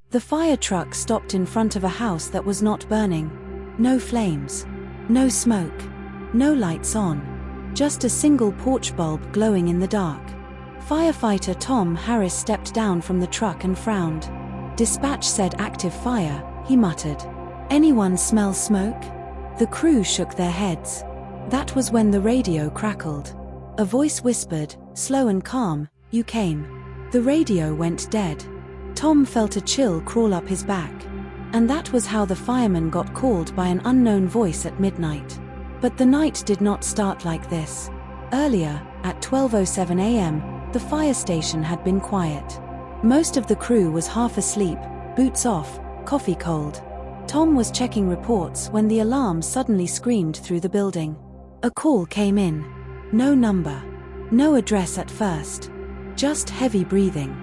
The fire truck stopped in front of a house that was not burning. No flames. No smoke. No lights on. Just a single porch bulb glowing in the dark. Firefighter Tom Harris stepped down from the truck and frowned. "Dispatch said active fire," he muttered. "Anyone smell smoke?" The crew shook their heads. That was when the radio crackled. A voice whispered, slow and calm, "You came." The radio went dead. Tom felt a chill crawl up his back. And that was how the fireman got called by an unknown voice at midnight. But the night did not start like this. Earlier, at 12:07 a.m., the fire station had been quiet. Most of the crew was half asleep, boots off, coffee cold. Tom was checking reports when the alarm suddenly screamed through the building. A call came in. No number. No address at first. Just heavy breathing.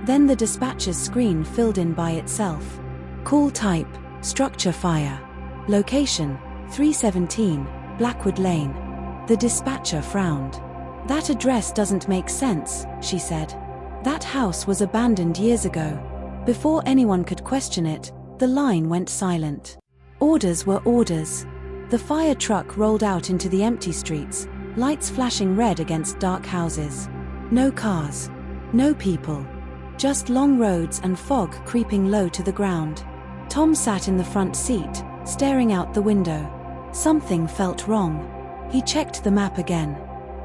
Then the dispatcher's screen filled in by itself. Call type, structure fire. Location, 317, Blackwood Lane. The dispatcher frowned. "That address doesn't make sense," she said. "That house was abandoned years ago." Before anyone could question it, the line went silent. Orders were orders. The fire truck rolled out into the empty streets, lights flashing red against dark houses. No cars. No people. Just long roads and fog creeping low to the ground. Tom sat in the front seat, staring out the window. Something felt wrong. He checked the map again.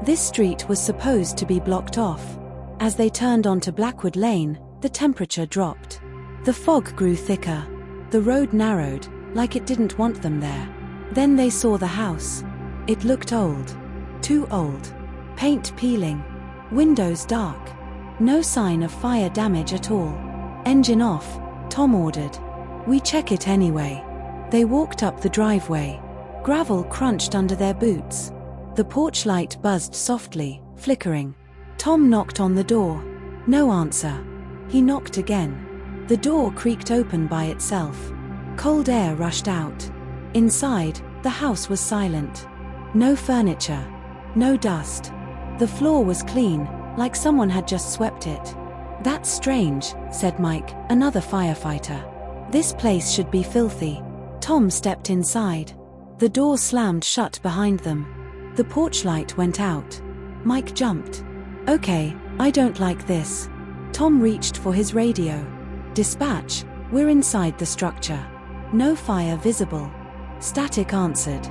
This street was supposed to be blocked off. As they turned onto Blackwood Lane, the temperature dropped. The fog grew thicker. The road narrowed, like it didn't want them there. Then they saw the house. It looked old. Too old. Paint peeling. Windows dark. No sign of fire damage at all. "Engine off," Tom ordered. "We check it anyway." They walked up the driveway. Gravel crunched under their boots. The porch light buzzed softly, flickering. Tom knocked on the door. No answer. He knocked again. The door creaked open by itself. Cold air rushed out. Inside, the house was silent. No furniture. No dust. The floor was clean, like someone had just swept it. "That's strange," said Mike, another firefighter. "This place should be filthy." Tom stepped inside. The door slammed shut behind them. The porch light went out. Mike jumped. "Okay, I don't like this." Tom reached for his radio. "Dispatch, we're inside the structure. No fire visible." Static answered.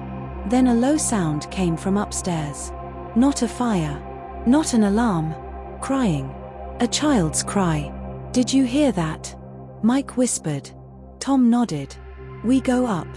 Then a low sound came from upstairs. Not a fire. Not an alarm. Crying. A child's cry. "Did you hear that?" Mike whispered. Tom nodded. "We go up.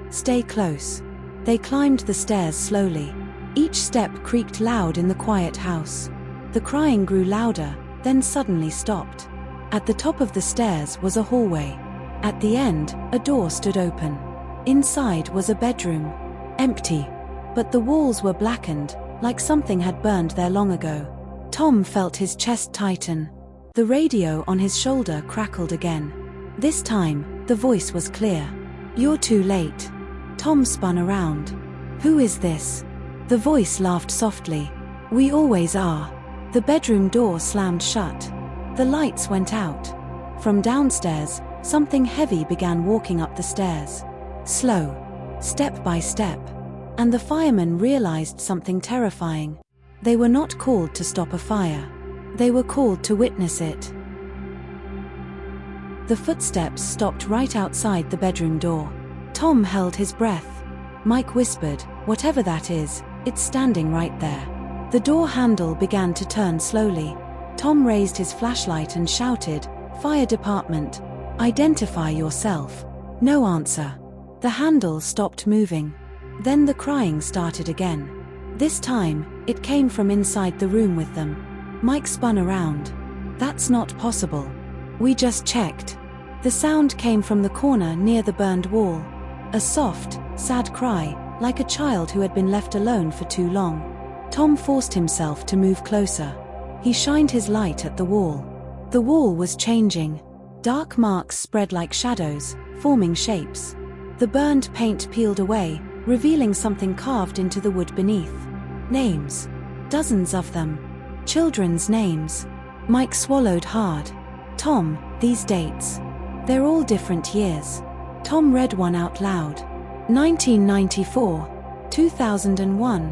Stay close." They climbed the stairs slowly. Each step creaked loud in the quiet house. The crying grew louder, then suddenly stopped. At the top of the stairs was a hallway. At the end, a door stood open. Inside was a bedroom. Empty. But the walls were blackened, like something had burned there long ago. Tom felt his chest tighten. The radio on his shoulder crackled again. This time, the voice was clear. "You're too late." Tom spun around. "Who is this?" The voice laughed softly. "We always are." The bedroom door slammed shut. The lights went out. From downstairs, something heavy began walking up the stairs. Slow. Step by step. And the firemen realized something terrifying. They were not called to stop a fire. They were called to witness it. The footsteps stopped right outside the bedroom door. Tom held his breath. Mike whispered, "Whatever that is, it's standing right there." The door handle began to turn slowly. Tom raised his flashlight and shouted, "Fire department, identify yourself." No answer. The handle stopped moving. Then the crying started again. This time, it came from inside the room with them. Mike spun around. "That's not possible. We just checked." The sound came from the corner near the burned wall. A soft, sad cry, like a child who had been left alone for too long. Tom forced himself to move closer. He shined his light at the wall. The wall was changing. Dark marks spread like shadows, forming shapes. The burned paint peeled away, revealing something carved into the wood beneath. Names. Dozens of them. Children's names. Mike swallowed hard. "Tom, these dates. They're all different years. Tom read one out loud. 1994, 2001,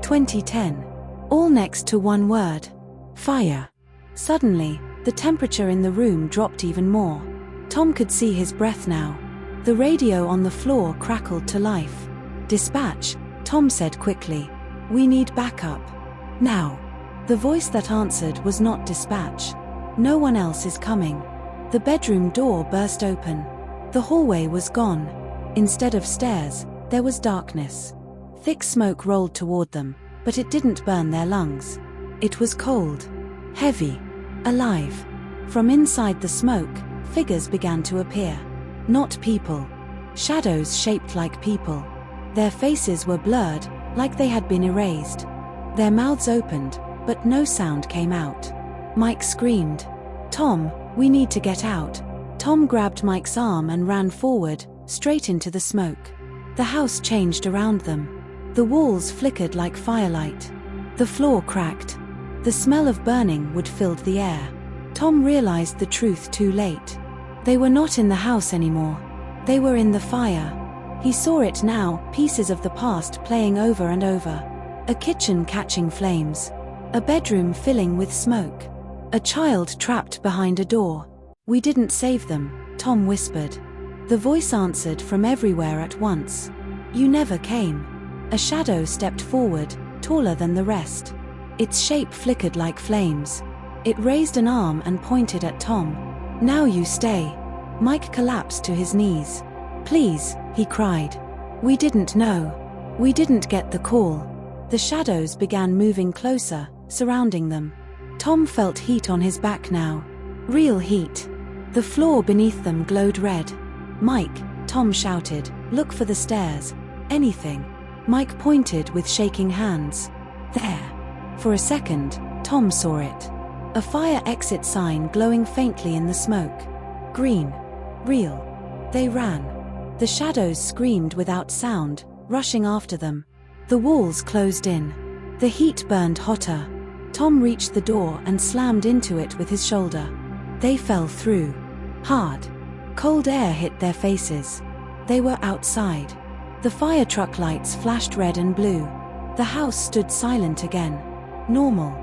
2010. All next to one word. Fire. Suddenly, the temperature in the room dropped even more. Tom could see his breath now. The radio on the floor crackled to life. Dispatch, Tom said quickly. We need backup. Now. The voice that answered was not dispatch. No one else is coming. The bedroom door burst open. The hallway was gone. Instead of stairs, there was darkness. Thick smoke rolled toward them, but it didn't burn their lungs. It was cold. Heavy. Alive. From inside the smoke, figures began to appear. Not people. Shadows shaped like people. Their faces were blurred, like they had been erased. Their mouths opened, but no sound came out. Mike screamed. Tom, we need to get out. Tom grabbed Mike's arm and ran forward, straight into the smoke. The house changed around them. The walls flickered like firelight. The floor cracked. The smell of burning wood filled the air. Tom realized the truth too late. They were not in the house anymore. They were in the fire. He saw it now, pieces of the past playing over and over. A kitchen catching flames. A bedroom filling with smoke. A child trapped behind a door. We didn't save them, Tom whispered. The voice answered from everywhere at once. You never came. A shadow stepped forward, taller than the rest. Its shape flickered like flames. It raised an arm and pointed at Tom. Now you stay. Mike collapsed to his knees. Please, he cried. We didn't know. We didn't get the call. The shadows began moving closer, surrounding them. Tom felt heat on his back now. Real heat. The floor beneath them glowed red. Mike, Tom shouted, look for the stairs. Anything. Mike pointed with shaking hands. There. For a second, Tom saw it. A fire exit sign glowing faintly in the smoke. Green. Real. They ran. The shadows screamed without sound, rushing after them. The walls closed in. The heat burned hotter. Tom reached the door and slammed into it with his shoulder. They fell through. Hard. Cold air hit their faces. They were outside. The fire truck lights flashed red and blue. The house stood silent again. Normal.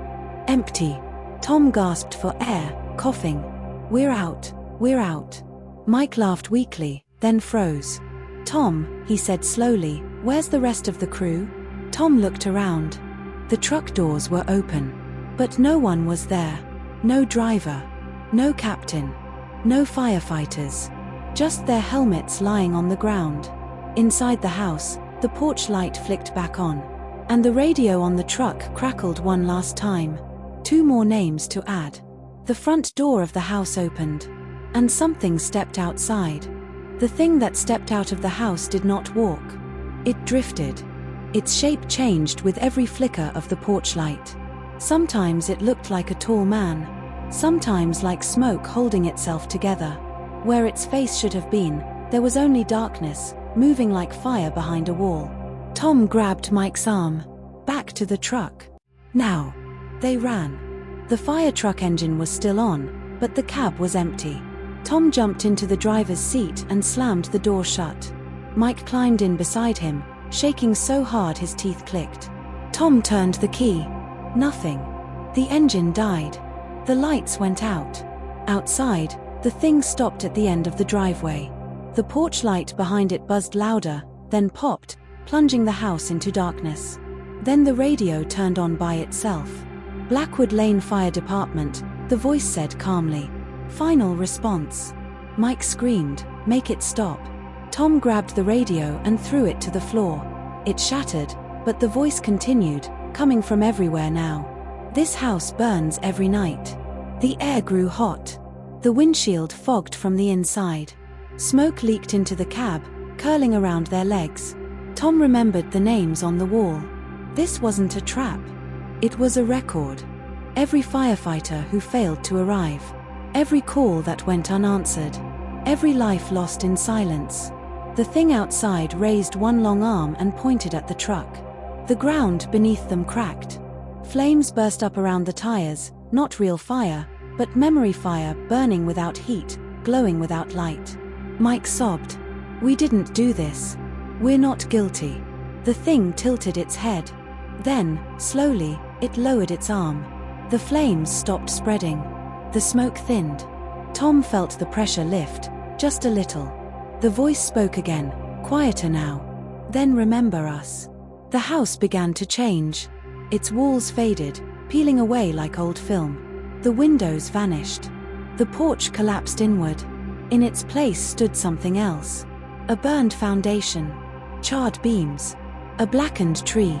Empty. Tom gasped for air, coughing. We're out. We're out. Mike laughed weakly, then froze. Tom, he said slowly, where's the rest of the crew? Tom looked around. The truck doors were open. But no one was there. No driver. No captain. No firefighters. Just their helmets lying on the ground. Inside the house, the porch light flicked back on. And the radio on the truck crackled one last time. 2 more names to add. The front door of the house opened. And something stepped outside. The thing that stepped out of the house did not walk. It drifted. Its shape changed with every flicker of the porch light. Sometimes it looked like a tall man. Sometimes like smoke holding itself together. Where its face should have been, there was only darkness, moving like fire behind a wall. Tom grabbed Mike's arm. Back to the truck. Now. They ran. The fire truck engine was still on, but the cab was empty. Tom jumped into the driver's seat and slammed the door shut. Mike climbed in beside him, shaking so hard his teeth clicked. Tom turned the key. Nothing. The engine died. The lights went out. Outside, the thing stopped at the end of the driveway. The porch light behind it buzzed louder, then popped, plunging the house into darkness. Then the radio turned on by itself. Blackwood Lane Fire Department, the voice said calmly. Final response. Mike screamed, make it stop. Tom grabbed the radio and threw it to the floor. It shattered, but the voice continued, coming from everywhere now. This house burns every night. The air grew hot. The windshield fogged from the inside. Smoke leaked into the cab, curling around their legs. Tom remembered the names on the wall. This wasn't a trap. It was a record. Every firefighter who failed to arrive. Every call that went unanswered. Every life lost in silence. The thing outside raised one long arm and pointed at the truck. The ground beneath them cracked. Flames burst up around the tires, not real fire, but memory fire burning without heat, glowing without light. Mike sobbed. "We didn't do this. We're not guilty." The thing tilted its head. Then, slowly, it lowered its arm. The flames stopped spreading. The smoke thinned. Tom felt the pressure lift, just a little. The voice spoke again, quieter now. "Then remember us." The house began to change. Its walls faded, peeling away like old film. The windows vanished. The porch collapsed inward. In its place stood something else. A burned foundation. Charred beams. A blackened tree.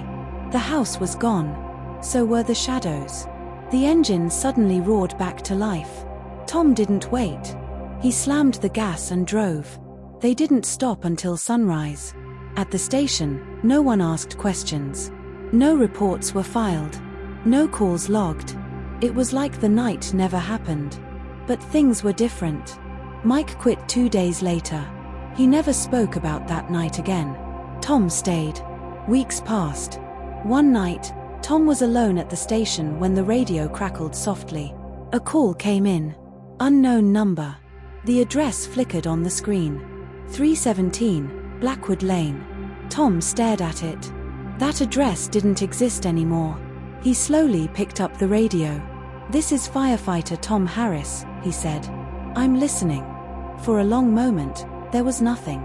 The house was gone. So were the shadows. The engine suddenly roared back to life. Tom didn't wait. He slammed the gas and drove. They didn't stop until sunrise. At the station, no one asked questions. No reports were filed. No calls logged. It was like the night never happened. But things were different. Mike quit 2 days later. He never spoke about that night again. Tom stayed. Weeks passed. One night, Tom was alone at the station when the radio crackled softly. A call came in. Unknown number. The address flickered on the screen. 317, Blackwood Lane. Tom stared at it. That address didn't exist anymore. He slowly picked up the radio. "This is firefighter Tom Harris," he said. "I'm listening." For a long moment, there was nothing.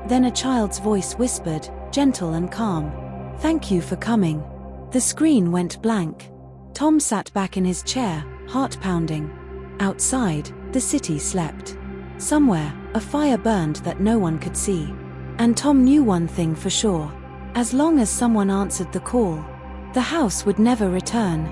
Then a child's voice whispered, gentle and calm, "Thank you for coming." The screen went blank. Tom sat back in his chair, heart pounding. Outside, the city slept. Somewhere, a fire burned that no one could see. And Tom knew one thing for sure. As long as someone answered the call, the house would never return.